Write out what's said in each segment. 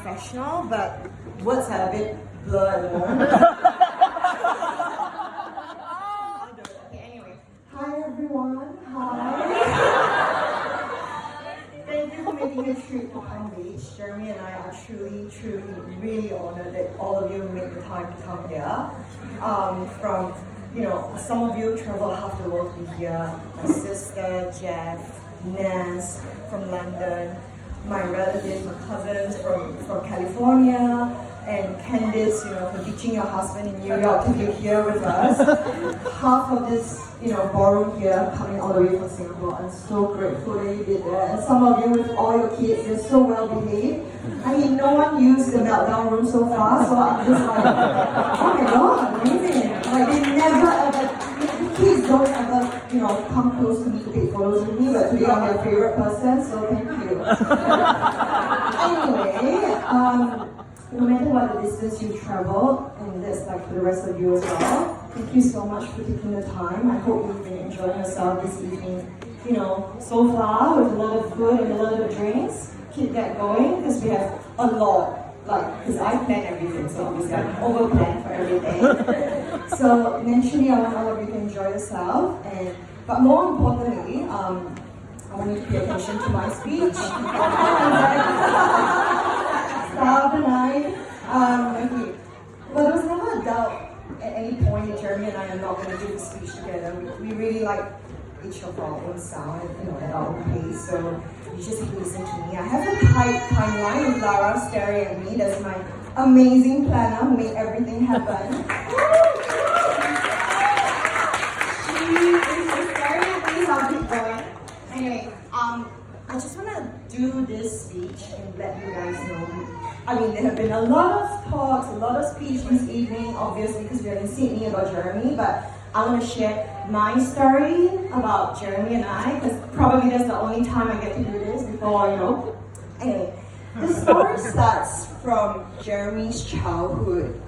professional, but words are a bit blurred at the moment. Okay, anyway. Hi everyone. Hi. Thank you for making a trip to Palm Beach. Jeremy and I are truly, really honored that all of you made the time to come here. Some of you travel half the world to be here. My sister, Jeff, Naz from London, my relatives, my cousins from California, and Candice, for ditching your husband in New York to be here with us. Half of this, ballroom here coming all the way from Singapore. I'm so grateful that you did that. And some of you with all your kids, they're so well behaved. I mean, no one used the meltdown room so far, so I'm just like, oh my god, amazing. Like they never ever, the kids don't ever, come close to me to take photos with me, but today I'm their favorite person, so thank you. Anyway, no matter what the distance you travel, and that's like for the rest of you as well, thank you so much for taking the time. I hope you've been enjoying yourself this evening, so far with a lot of food and a lot of drinks. Keep that going, because we have a lot, because I plan everything, so obviously I over-plan for everything. So eventually I want all of you to enjoy yourself, but more importantly, I want you to pay attention to my speech. Stop the night. Okay. Well, there was never a doubt at any point that Jeremy and I are not going to do the speech together. We really like each of our own sound, at our own pace. So you just have to listen to me. I have a tight timeline with Lara staring at me. That's my amazing planner who made everything happen. She is staring at me, so I'll keep going. Anyway, I just want to do this speech and let you guys know. I mean, there have been a lot of talks, a lot of speech this evening, obviously, because we're in Sydney about Jeremy, but I want to share my story about Jeremy and I, because probably that's the only time I get to do this before, Anyway, the story starts from Jeremy's childhood,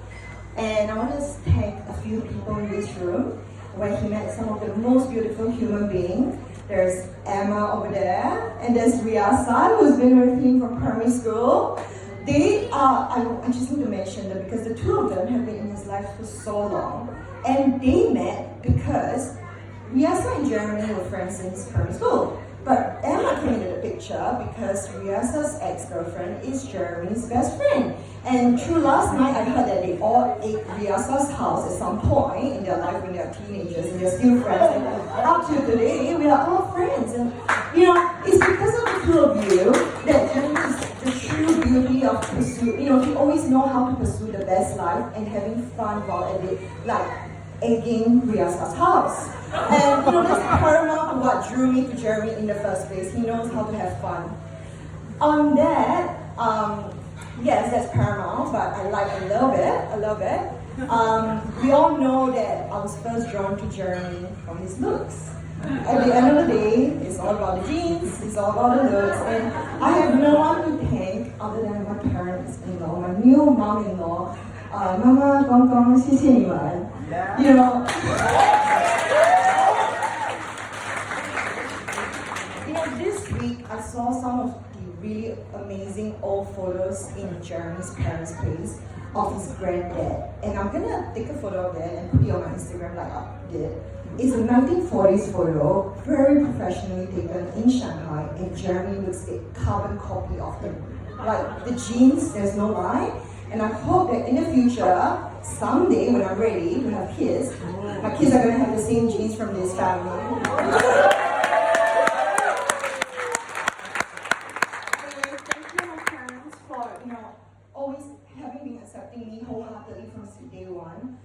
and I want to thank a few people in this room where he met some of the most beautiful human beings. There's Emma over there, and there's Riasa, who's been with him from primary school. They are, I just need to mention them because the two of them have been in his life for so long. And they met because Riasa and Jeremy were friends since primary school. But Emma came into the picture because Riasa's ex-girlfriend is Jeremy's best friend. And through last night, I heard that they all ate Riasa's house at some point in their life when they are teenagers and they're still friends. And up to today, we are all friends. And it's because of the two of you that Jeremy is the true beauty of pursuit. He always know how to pursue the best life and having fun while at it, like egging Riasa's house. And that's paramount to what drew me to Jeremy in the first place. He knows how to have fun. On that, yes, that's paramount, but I love it. We all know that I was first drawn to Jeremy from his looks. At the end of the day, it's all about the jeans, it's all about the looks, and I have no one to thank other than my parents-in-law, my new mom-in-law. Mama, gong gong, 谢谢你们. This week I saw some of the really amazing old photos in Jeremy's parents' place of his granddad, and I'm gonna take a photo of that and put it on my Instagram like I did. It's a 1940s photo, very professionally taken in Shanghai, and Jeremy looks a carbon copy of him. Like the jeans, there's no lie. And I hope that in the future, someday when I'm ready to have kids, my kids are going to have the same genes from this family. Anyway, thank you my parents for always having been accepting me wholeheartedly from day one.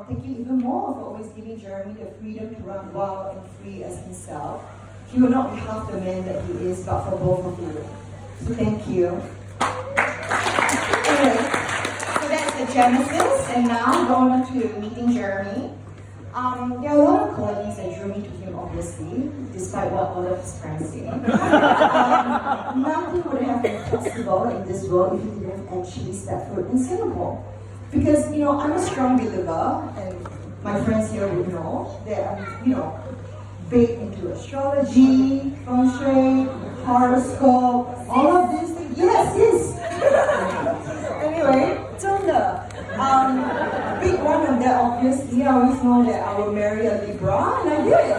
Thank you even more for always giving Jeremy the freedom to run wild and free as himself. He will not be half the man that he is, but for both of you. So thank you. Anyway, so that's the genesis, and now going on to meeting Jeremy. There are a lot of qualities that drew me to him, obviously, despite what all of his friends say. Nothing would have been possible in this world if he didn't actually step foot in Singapore. Because, I'm a strong believer, and my friends here would know that I'm, big into astrology, feng shui, horoscope, all of these things. Yes. obviously, I always know that I will marry a Libra, and I did.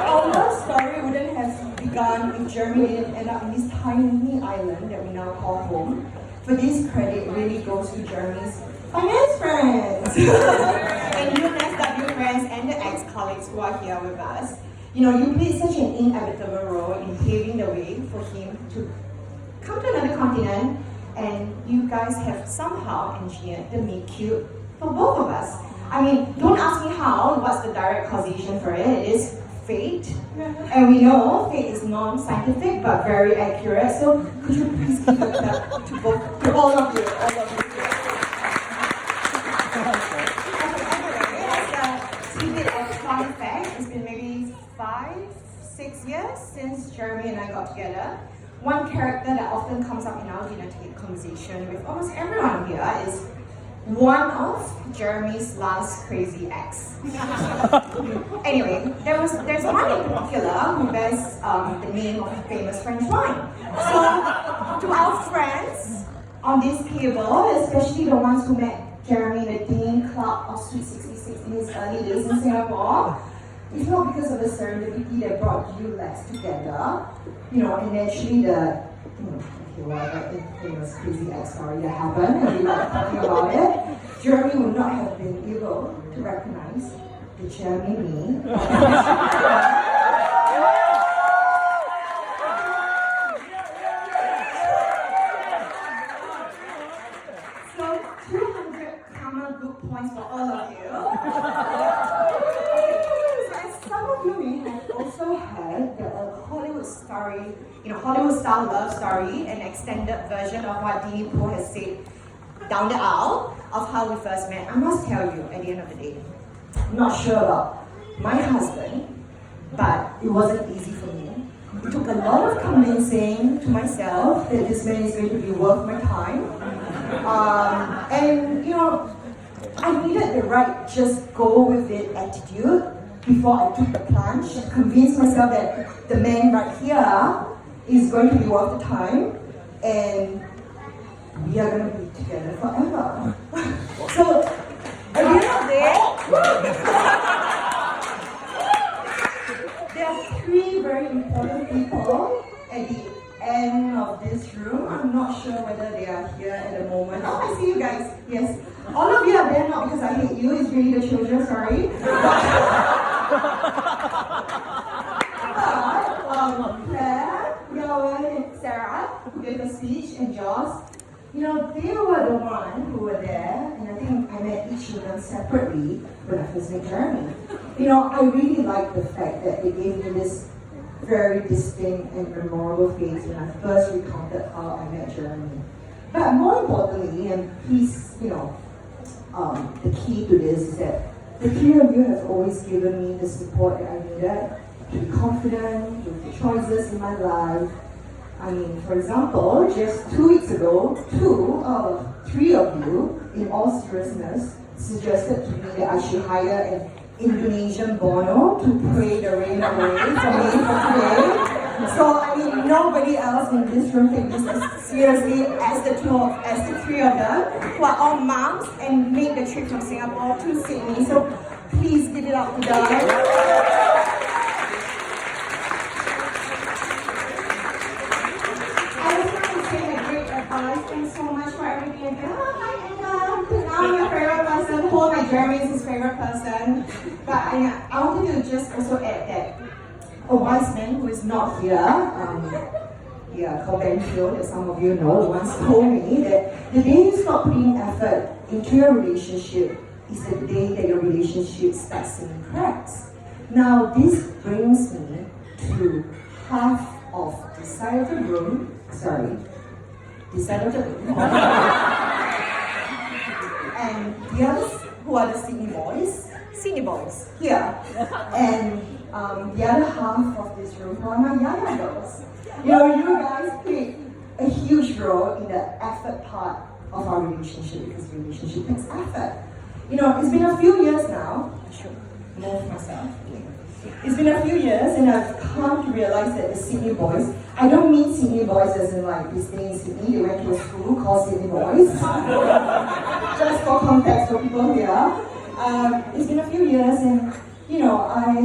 Our love story wouldn't have begun if Jeremy didn't end up in this tiny island that we now call home. For this credit really goes to Jeremy's finance friends and you NSW friends and the ex-colleagues who are here with us. You know, you played such an inevitable role in paving the way for him to come to another continent, and you guys have somehow engineered the meet cute for both of us. I mean, don't ask me how, what's the direct causation for it? It is fate. And we know fate is non-scientific but very accurate. So could you please give a clap to all of you, all of you. As a tidbit of fun fact, it's been maybe 5-6 years since Jeremy and I got together. One character that often comes up in our dinner table conversation with almost everyone here is one of Jeremy's last crazy ex. Anyway, there's one in particular who bears the name of a famous French wine. So, to our friends on this table, especially the ones who met Jeremy in the Dean Club of Sweet 66 in his early days in Singapore, it's not because of the serendipity that brought you legs together, you know, and actually the famous crazy ex story that happened, and we were talking about it. Jeremy would not have been able to recognize the Jeremy me. So 200 common good points for all of you. So as some of you may have also heard that a Hollywood story, Hollywood-style love story, an extended version of what Dini Po has said down the aisle of how we first met. I must tell you, at the end of the day, I'm not sure about my husband, but it wasn't easy for me. It took a lot of convincing to myself that this man is going to be worth my time. And, I needed the right just go with it attitude before I took the plunge, to convince myself that the man right here is going to be worth the time, and we are going to be together forever. So, at the end of the day, there are three very important people at the end of this room. I'm not sure whether they are here at the moment. Oh, I see you guys. Yes. All of you are there not because I hate you, it's really the children, sorry. Claire, Yowen, and Sarah, who gave a speech, and Joss, they were the ones who were there, and I think I met each of them separately when I first met Jeremy. I really like the fact that they gave me this very distinct and memorable face when I first recounted how I met Jeremy. But more importantly, and please, the key to this is that the three of you have always given me the support that I needed to be confident with the choices in my life. I mean, for example, just 2 weeks ago, 2 out of 3 of you, in all seriousness, suggested to me that I should hire an Indonesian Bono to pray the rain away for me for today. So, I mean, nobody else in this room takes this as seriously as the 3 of them, who are all moms and made the trip from Singapore to Sydney. So, please give it up to them. Thanks so much for everything. Hi, Anna. I'm your favorite person. Paul, my Jeremy is his favorite person. But I wanted to just also add that a wise man who is not here, called Ben Hill, that some of you know, once told me that the day you stop putting effort into your relationship is the day that your relationship starts seeing cracks. Now, this brings me to half of the side of the room. And the others, who are the Sydney boys, here. And the other half of this room, who are my Yaya girls. You guys played a huge role in the effort part of our relationship, because relationship takes effort. It's been a few years now. I should move myself. It's been a few years, and I've come to realize that the Sydney boys, I don't mean Sydney boys as in like they stay in Sydney, they went to a school called Sydney Boys. Just for context for people here. It's been a few years, and I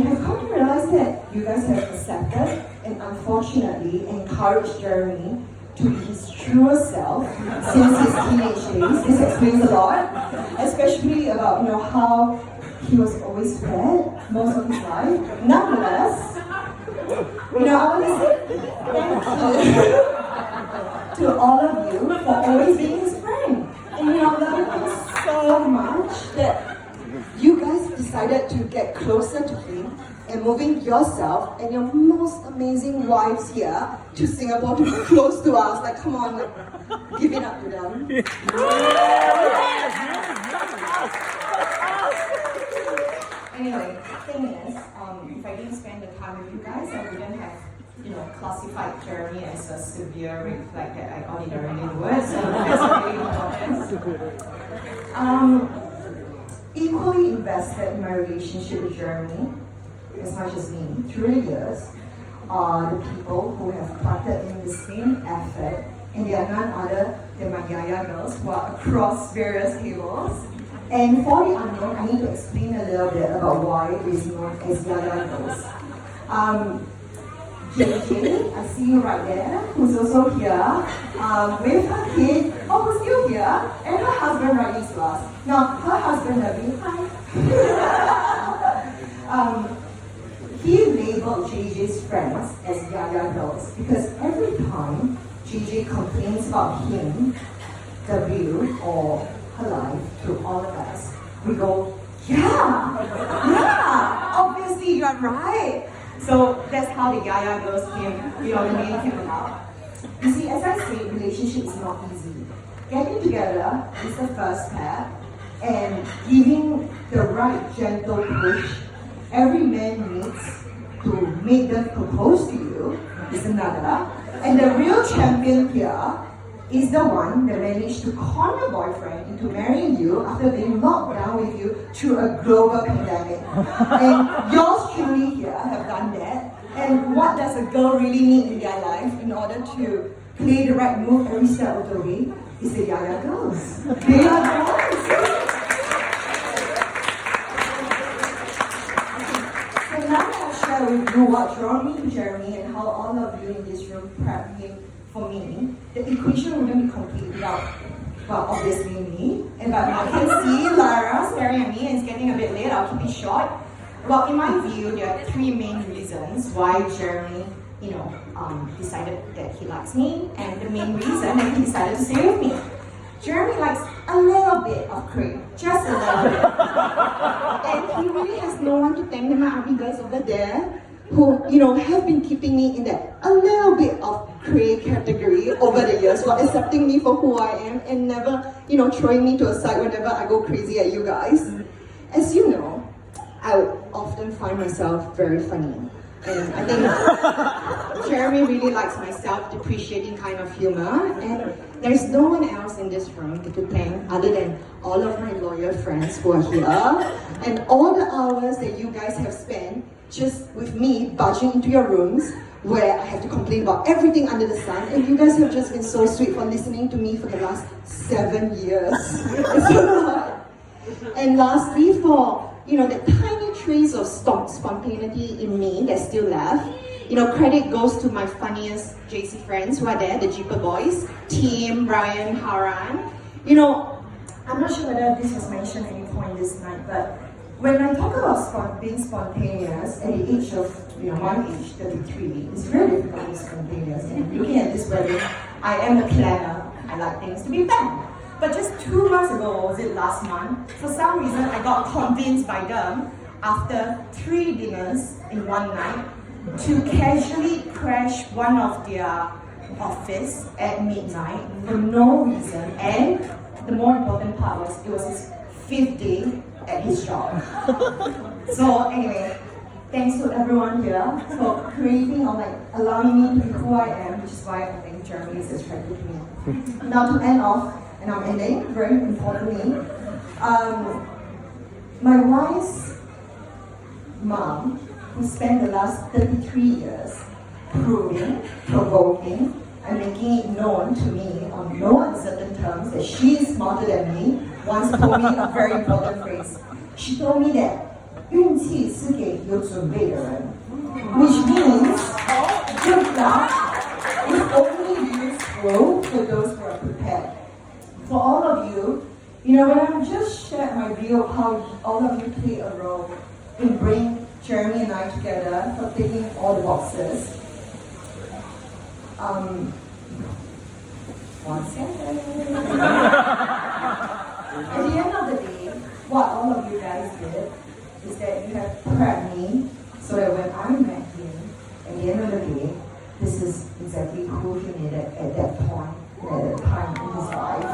have come to realize that you guys have accepted and unfortunately encouraged Jeremy to be his truest self since his teenage days. This explains a lot, especially about how he was always fed most of his life. Nonetheless, I want to say thank you to all of you for always being his friend. And loving him so much that you guys decided to get closer to him and moving yourself and your most amazing wives here to Singapore to be close to us. Like, come on, give it up to them. Anyway, the thing is, if I didn't spend the time with you guys, I wouldn't have, classified Jeremy as a severe red flag that I ordinarily would. So that's very important. Equally invested in my relationship with Jeremy, as much as me, through the years, are the people who have parted in the same effort, and they are none other than my Yaya girls who are across various tables. And for the unknown, I need to explain a little bit about why it is known as Yaya girls. JJ, I see you right there, who's also here, with her kid, who's still here, and her husband right next to us. Now, her husband, Nabi, hi. He labeled JJ's friends as Yaya girls because every time JJ complains about him, W, or her life, to all of us, we go, yeah, obviously you're right. So that's how the Yaya girls came, the name came about. You see, as I say, relationship is not easy. Getting together is the first step, and giving the right gentle push every man needs to make them propose to you is another. And the real champion here is the one that managed to con your boyfriend into marrying you after being locked down with you through a global pandemic. And yours truly here have done that. And what does a girl really need in their life in order to play the right move every step of the way? Is the Yaya girls. They are girls. So now I'll share with you what drew me to Jeremy and how all of you in this room prepped him for me. The equation wouldn't be complete without, well, obviously me. But I can see Lara staring at me, and it's getting a bit late. I'll keep it short. Well, in my view, there are three main reasons why Jeremy, decided that he likes me, and the main reason that he decided to stay with me. Jeremy likes a little bit of cream, just a little bit. And he really has no one to thank my army girls over there who, have been keeping me in that a little bit of cray category over the years while accepting me for who I am and never, throwing me to a side whenever I go crazy at you guys. As you know, I would often find myself very funny. And I think Jeremy really likes my self-depreciating kind of humor, and there's no one else in this room to thank other than all of my loyal friends who are here, and all the hours that you guys have spent just with me barging into your rooms where I have to complain about everything under the sun, and you guys have just been so sweet for listening to me for the last 7 years. It's a lot. And lastly, for the tiny trace of spontaneity in me that's still left, credit goes to my funniest JC friends who are there, the Jeeper boys, Tim, Brian, Haran. I'm not sure whether this was mentioned at any point this night, but when I talk about being spontaneous at the age of, my age, 33, it's very difficult to be spontaneous. And looking at this wedding, I am a planner. I like things to be planned. But just 2 months ago, or was it last month, for some reason I got convinced by them, after 3 dinners in one night, to casually crash one of their office at midnight for no reason. And the more important part was, it was his 5th day at his job. So anyway, thanks to everyone here for creating or allowing me to be who I am, which is why I think Jeremy is attracted to me. Now to end off, and I'm ending, very importantly, my wife's mom, who spent the last 33 years proving, provoking, and making it known to me on no uncertain terms that she is smarter than me, once told me a very important phrase. she told me that 运气是给有准备的人 which means good luck is only useful for those who are prepared. For all of you, you know, when I just shared my view of how all of you play a role in bringing Jeremy and I together for ticking all the boxes. One second. At the end of the day, what all of you guys did is that you have prepared me so that when I met him, at the end of the day, this is exactly who he needed at that point, at that time in his life.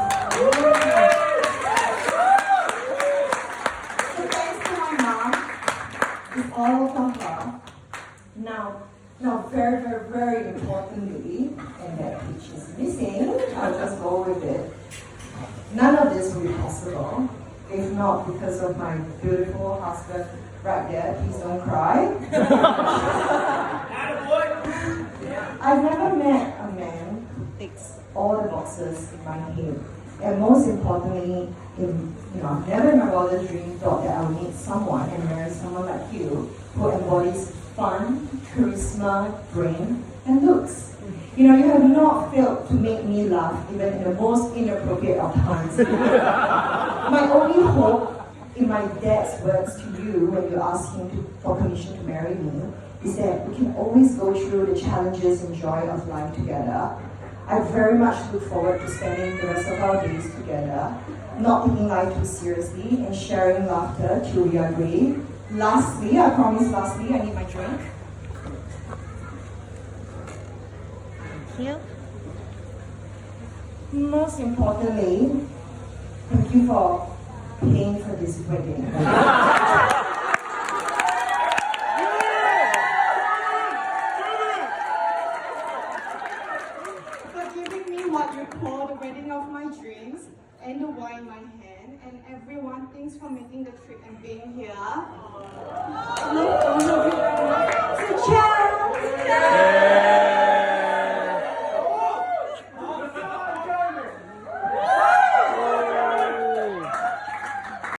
So thanks to my mom, it's all of her. Now, very, very, very importantly, and that which is missing, I'll just go with it. None of this would be possible if not because of my beautiful husband right there. Please don't cry. I've never met a man who ticks all the boxes in my head. And most importantly, I've never in my wildest dream thought that I would meet someone and marry someone like you who embodies fun, charisma, brain, and looks. You know, you have not failed to make me laugh even in the most inappropriate of times. My only hope, in my dad's words to you when you asked him for permission to marry me, is that we can always go through the challenges and joy of life together. I very much look forward to spending the rest of our days together, not taking life too seriously and sharing laughter till we are gray. Lastly, I need my drink. Thank you. Most importantly, thank you for paying for this wedding. For giving me what you call the wedding of my dreams and the wine in my hand, and everyone, thanks for making the trip and being here. So, ciao!